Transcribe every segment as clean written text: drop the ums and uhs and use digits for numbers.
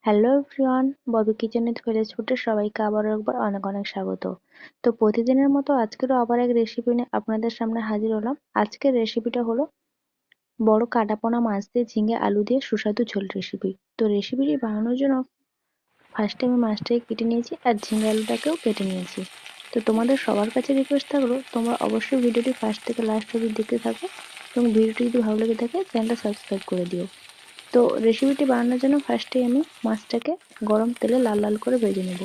Hello everyone, Bobby কিচেনে village ফুডে সবাইকে আবারও একবার অনেক অনেক স্বাগত। তো প্রতিদিনের মতো আজকেরও আবার এক রেসিপি নিয়ে আপনাদের সামনে হাজির হলাম। আজকের রেসিপিটা হলো বড় কাটাপোনা মাছ দিয়ে ঝিঙে আলু দিয়ে সুস্বাদু ঝোল রেসিপি। তো রেসিপিটি বানানোর জন্য ফার্স্টে আমি মাছটাকে কেটে নিয়েছি আর ঝিঙে আলুটাকেও কেটে নিয়েছি। তো তোমাদের সবার কাছে রিকোয়েস্ট থাকলো তোমরা অবশ্যই ভিডিওটি ফার্স্ট থেকে লাস্ট অবধি দেখতে থাকো এবং ভিডিওটি যদি ভালো লেগে থাকে চ্যানেলটা সাবস্ক্রাইব করে দিও। তো রেসিপিটি বানানোর জন্য ফার্স্টে আমি মাছটাকে গরম তেলে লাল লাল করে ভেজে নেব।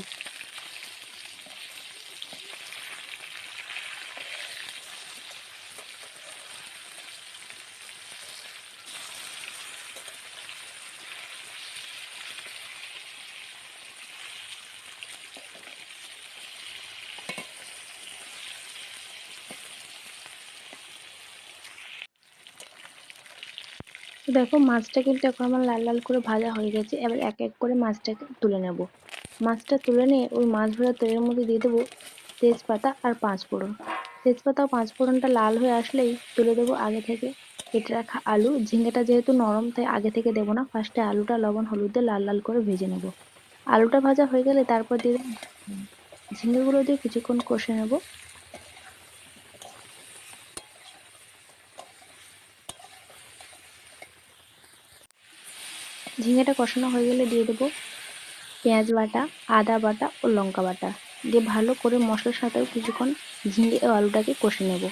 তো দেখো মাছটা কিন্তু এখন আমার লাল লাল করে ভাজা হয়ে গেছে। এবার এক এক করে মাছটাকে তুলে নেব। মাছটা তুলে নিয়ে ওই মাছ ভাজা তেলের মধ্যে দিয়ে দেবো তেজপাতা আর পাঁচফোড়ন। তেজপাতা ও পাঁচফোড়নটা লাল হয়ে আসলেই তুলে দেবো আগে থেকে কেটে রাখা আলু। ঝিঙ্গেটা যেহেতু নরম তাই আগে থেকে দেবো না, ফার্স্টে আলুটা লবণ হলুদ দিয়ে লাল লাল করে ভেজে নেব। আলুটা ভাজা হয়ে গেলে তারপর দিয়ে দেবো ঝিঙ্গেগুলো দিয়ে কিছুক্ষণ কষে নেব। ঝিঙ্গেটা কষানো হয়ে গেলে দিয়ে দেবো পেঁয়াজ বাটা, আদা বাটা ও লঙ্কা বাটা দিয়ে ভালো করে মশলার সাথেও কিছুক্ষণ ঝিঙে ও আলুটাকে কষে নেব।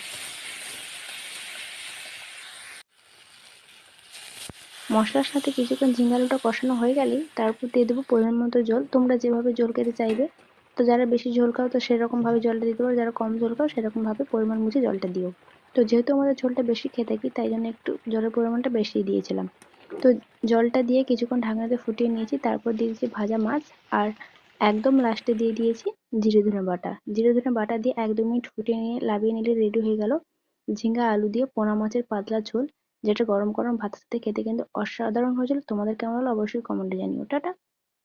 মশলার সাথে কিছুক্ষণ ঝিঙে আলুটা কষানো হয়ে গেলেই তারপর দিয়ে দেবো পরিমাণ মতো জল। তোমরা যেভাবে জল খেতে চাইবে, তো যারা বেশি ঝোল খাও তো সেরকম ভাবে জলটা দিতে পারো, যারা কম ঝোল খাও সেরকম ভাবে পরিমাণ বুঝে জলটা দিও। তো যেহেতু আমাদের ঝোলটা বেশি খেয়ে থাকি তাই জন্য একটু জলের পরিমাণটা বেশি দিয়েছিলাম। তো জলটা দিয়ে কিছুক্ষণ ঢাকনা দিয়ে ফুটিয়ে নিয়েছি, তারপর দিয়ে দিয়েছি ভাজা মাছ আর একদম লাস্টে দিয়ে দিয়েছি জিরে ধনে বাটা। জিরে ধনে বাটা দিয়ে 1-2 মিনিট ফুটিয়ে নিয়ে লাবিয়ে নিলে রেডি হয়ে গেল ঝিঙ্গা আলু দিয়ে পোনা মাছের পাতলা ঝোল, যেটা গরম গরম ভাতের সাথে খেতে কিন্তু অসাধারণ হয়েছিল। তোমাদের কেমন হলো অবশ্যই কমেন্টে জানিও। টাটা।